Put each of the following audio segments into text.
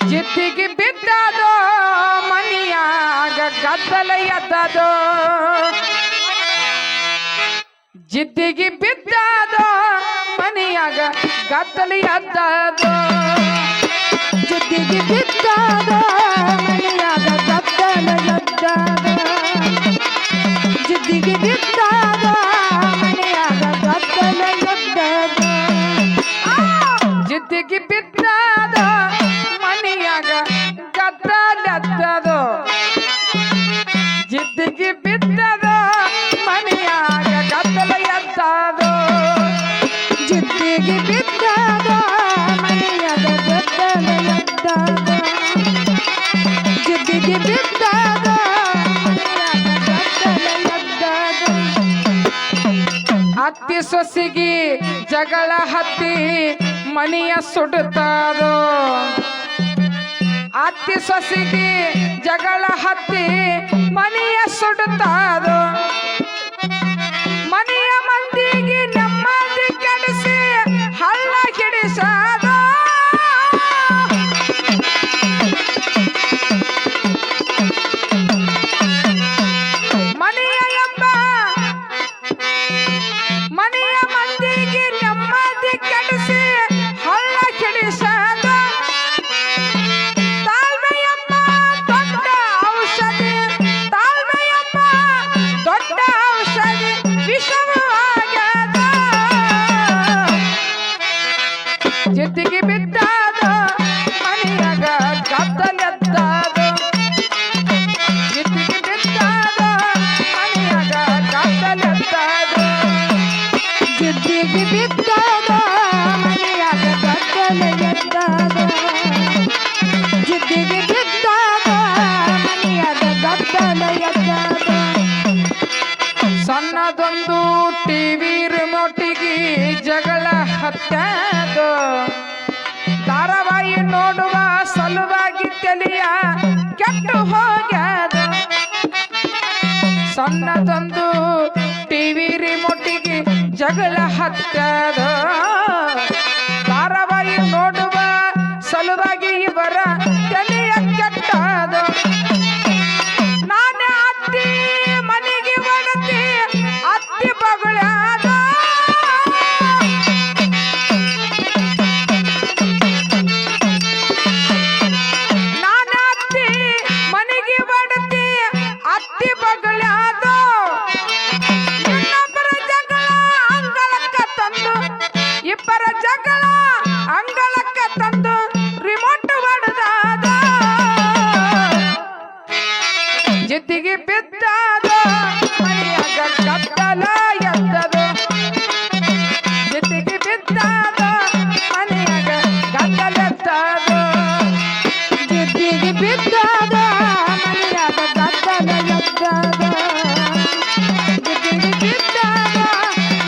ಜಿದ್ದಿಗೆ ಬಿದ್ದದೋ ಮನಿಯಾಗ ಗದ್ದಲ ಎದ್ದದೋ ಜಿದ್ದಿಗೆ ಬಿದ್ದದೋ ಮನಿಯಾಗ ಗದ್ದಲ ಎದ್ದದೋ ಜಿದ್ದಿಗೆ ಬಿದ್ದದೋ ಮನಿಯಾಗ ಗದ್ದಲ ಎದ್ದದೋ ಜಿದ್ದಿಗೆ ಬಿದ್ದದೋ ಮನಿಯಾಗ ಗದ್ದಲ ಎದ್ದದೋ ಜಿದ್ದಿಗೆ ಬಿದ್ದದೋ ಮನಿಯಾಗ ಗದ್ದಲ ಎದ್ದದೋ ಜಿದ್ದಿಗೆ ಬಿದ್ದದೋ ಮನಿಯಾಗ ಗದ್ದಲ ಎದ್ದದೋ ಜಿದ್ದಿಗೆ ಬಿದ್ದದೋ ಮನಿಯಾಗ ಗದ್ದಲ ಎದ್ದದೋ ಜಿದ್ದಿಗೆ ಬಿದ್ದದೋ ಮನಿಯಾಗ ಗದ್ದಲ ಎದ್ದದೋ ಅತ್ತಿ ಸೊಸಿಗೆ ಜಗಳ ಹತ್ತಿ ಮನೆಯ ಸುಡುತ್ತದೋ ಅತ್ತಿ ಸೊಸಿಗೆ ಜಗಳ ಹತ್ತಿ ಮನೆಯ ಸುಡುತ್ತದೋ ಮನೆಯ ಮಂದಿಗೆ ನೆಮ್ಮದಿ ಕೆಡಿಸಿ ಹಳ್ಳ ಹಿಡಿಸದೋ ಮನೆಯ ಮಂದಿಗೆ ನೆಮ್ಮದಿ ಕೆಡಿಸಿ ಹಳ್ಳ ಹಿಡಿಸದೋ ತಾಳ್ಮೆಯಮ್ಮ ದೊಡ್ಡ ಔಷಧಿ ತಾಳ್ಮೆಯಮ್ಮ ದೊಡ್ಡ ಔಷಧಿ ವಿಷವಾಗ್ಯದ ಜಿದ್ದಿಗೆ ಬಿದ್ದದೋ ಮನೆಯಾಗ ಗದ್ದಲೆದ್ದದೋ ಜಿದ್ದಿಗೆ ಬಿದ್ದದೋ ಮನೆಯಾಗ ಗದ್ದಲೆದ್ದದೋ ಜಿದ್ದಿಗೆ ಬಿದ್ದದೋ ಮನಿಯಾಗ ಗದ್ದಲ ಎದ್ದದೋ ಜಿದ್ದಿಗೆ ಬಿದ್ದದೋ ಮನಿಯಾಗ ಗದ್ದಲ ಎದ್ದದೋ ಸಣ್ಣದೊಂದು ಟಿವಿ ರಿಮೋಟಿಗೆ ಜಗಳ ಹತ್ತದೋ ಧಾರಾವಾಹಿ ನೋಡುವ ಸಲುವಾಗಿ ತಲೆಯ ಕೆಟ್ಟು ಹೋಗ್ಯದ ಸಣ್ಣದೊಂದು ಟಿವಿ ರಿಮೋಟಿಗೆ ಜಗಳ ಹತ್ತದೋ ಧಾರಾವಾಹಿ ನೋಡುವ ಸಲುವಾಗಿ ಇವರ ತಲೆಯ ಕೆಟ್ಟದೋ ನಾನೇ ಅತ್ತಿ ಮನೆಗೆ ಒಡತಿ ಅತ್ತಿ ಬಗಳದ ನಾನೇ ಅತ್ತಿ ಮನೆಗೆ ಒಡತಿ ಅತ್ತಿ ಬಗಳದ ಇನ್ನೊಬ್ಬರ ಜಗಳ ಅಂಗಳಕ್ಕ ತಂದು ಇಬ್ಬರ ಜಗಳ ಅಂಗಳಕ್ಕ ತಂದು ರಿಮೋಟ್ ಹೊಡೆದಾದ ಜಿದ್ದಿಗೆ ಬಿದ್ದದೋ ಮನೆಯಾಗ ಗದ್ದಲ ಎದ್ದದೋ ಜಿದ್ದಿಗೆ ಬಿದ್ದದೋ ಮನೆಯಾಗ ಗದ್ದಲ ಎದ್ದದೋ ಜಿದ್ದಿಗೆ ಬಿದ್ದದೋ ಮನಿಯಾಗ ಗದ್ದಲ ಎದ್ದದೋ ಜಿದ್ದಿಗೆ ಬಿದ್ದದೋ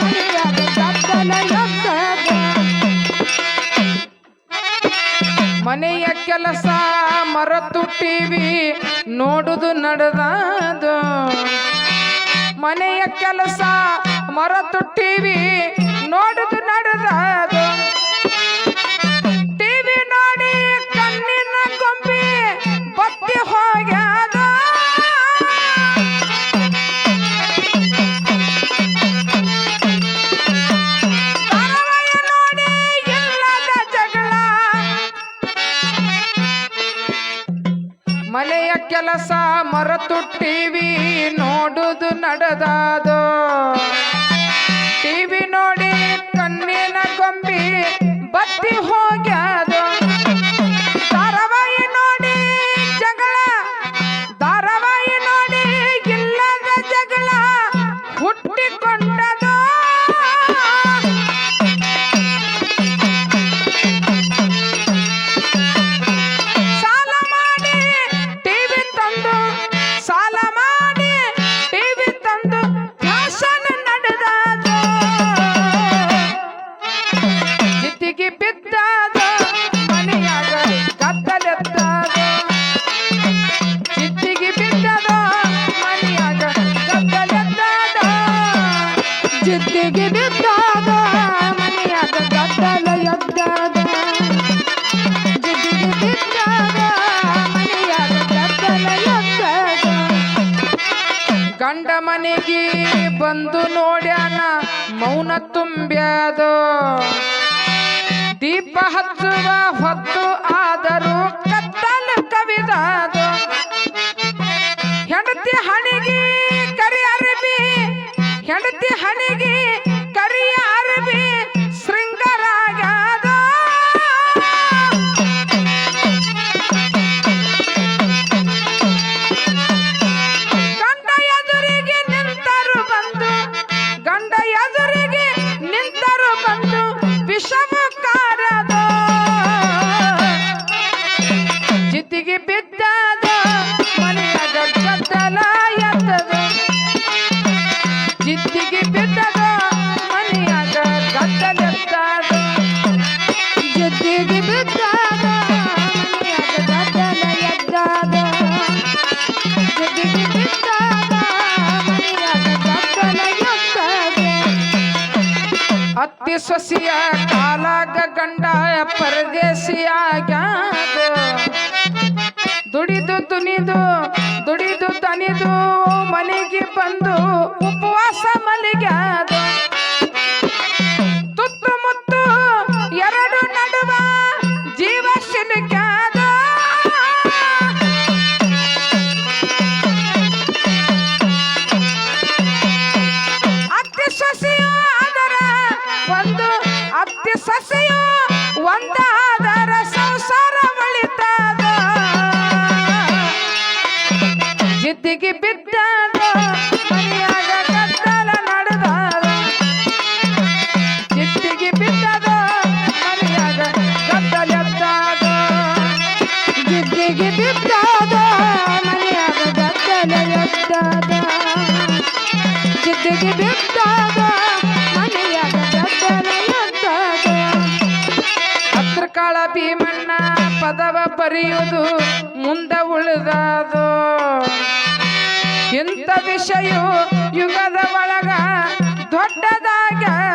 ಮನಿಯಾಗ ಗದ್ದಲ ಎದ್ದದೋ ಮನೆಯ ಕೆಲಸ ಮರೆತು ಟಿವಿ ನೋಡುದು ನಡೆದದು ಮನೆಯ ಕೆಲಸ ಮರೆತು ಟಿವಿ ನೋಡುದು ನಡೆದದು ಟಿವಿ ನೋಡಿ ಕಣ್ಣಿನ ಗೊಂಬೆ ಬತ್ತಿ ಹೋಗ್ಯದ ಧಾರಾವಾಹಿ ನೋಡಿ ಇಲ್ಲದ ಜಗಳ ಮನೆಯ ಕೆಲಸ ಮರೆತು ಟಿವಿ ನೋಡುದು ನಡೆದದು ಟಿವಿ ನೋಡಿ ಕಣ್ಣಿನ ಗೊಂಬಿ ಬತ್ತಿ ಹೋಗ್ಯದು ಧಾರಾವಾಹಿ ನೋಡಿ ಜಗಳ ಧಾರಾವಾಹಿ ನೋಡಿ ಇಲ್ಲದ ಜಗಳ ಹುಟ್ಟಿಕೊಂಡದು ಸಾಲ ಮಾಡಿ ಟಿವಿ ತಂದು ಸಾಲ ಮಾಡಿ ಟಿವಿ ತಂದು ಫ್ಯಾಷನ್ ನಡೆದದು ಮನೆಗೆ ಬಂದು ನೋಡ್ಯಾನ ಮೌನ ತುಂಬ್ಯಾದೋ ದೀಪ ಹಚ್ಚುವ ಹೊತ್ತು ಆದರೂ ಕತ್ತಲು ಕವಿದಾದೋ ಹೆಂಡತಿ ಹಣಿಗೆ ಕರಿ ಅರಬಿ ಹೆಂಡತಿ ಹಣಿಗೆ ಕರಿಯ ಅರಬಿ ಶೃಂಗಾರಾಗ್ಯಾದೋ ಗಂಡ ಎದುರಿಗೆ ನಿಂತರು ಬಂದು ಗಂಡ ಎದುರಿಗೆ ನಿಂತರು ಬಂದು ವಿಷವ ಕಾರದೋ ಜಿದ್ದಿಗೆ ಬಿದ್ದದ ಮನೆಯಾಗ ಗದ್ದಲ ಎದ್ದದು ಜಿದ್ದಿಗೆ ಬಿದ್ದದ ಮನೆಯಾಗ ಗದ್ದಲ ಎದ್ದದು ಜಿದ್ದಿಗೆ ಬಿದ್ದಾಗ ಮನೆಯಾಗ ಗದ್ದಲ ಎದ್ದಾಗ ಜಿದ್ದಿಗೆ ಬಿದ್ದಾಗ ಮನೆಯಾಗ ಗದ್ದಲ ಎದ್ದಾಗ ಅತ್ತಿ ಸೊಸಿಯ ಕಾಲಾಗ ಗಂಡ ಪರದೇಶಿಯಾಗ್ಯಾದ ದುಡಿದು ದುಡಿದು ತನಿದು ಮನೆಗೆ ಬಂದು ಉಪವಾಸ ಮಲಿಗ್ಯಾದ ತುತ್ತು ಮುತ್ತು ಎರಡು ನಡುವ ಜೀವ ಸಿಲುಕ್ಯಾದ ಅತ್ತಿ ಸೊಸೆಯು ಅದರ ಒಂದು ಅತ್ತಿ ಸೊಸೆಯು ಒಂದಾದರ ಸಂಸಾರ ಒಳಿತದ ಜಿದ್ದಿಗೆ ಬಿದ್ದದ ಮನೆಯಾಗ ಗದ್ದಲ ನಡೆದದ ಜಿದ್ದಿಗೆ ಬಿದ್ದದ ಮನೆಯಾಗ ಗದ್ದಲ ಎದ್ದದ ಜಿದ್ದಿಗೆ ಬಿದ್ದಾಗ ಮನೆಯಾಗ ಗದ್ದಲ ಎದ್ದಾಗ ಜಿದ್ದಿಗೆ ಬಿದ್ದಾಗ ಮನೆಯಾಗ ಗದ್ದಲ ಎದ್ದಾಗ ಪತ್ರಕಾಳ ಭೀಮಣ್ಣ ಪದವ ಬರೆಯುವುದು ಮುಂದ ಉಳಿದದು ಇಂಥ ವಿಷಯ ಯುಗದ ಒಳಗ ದೊಡ್ಡದಾಗ್ಯದ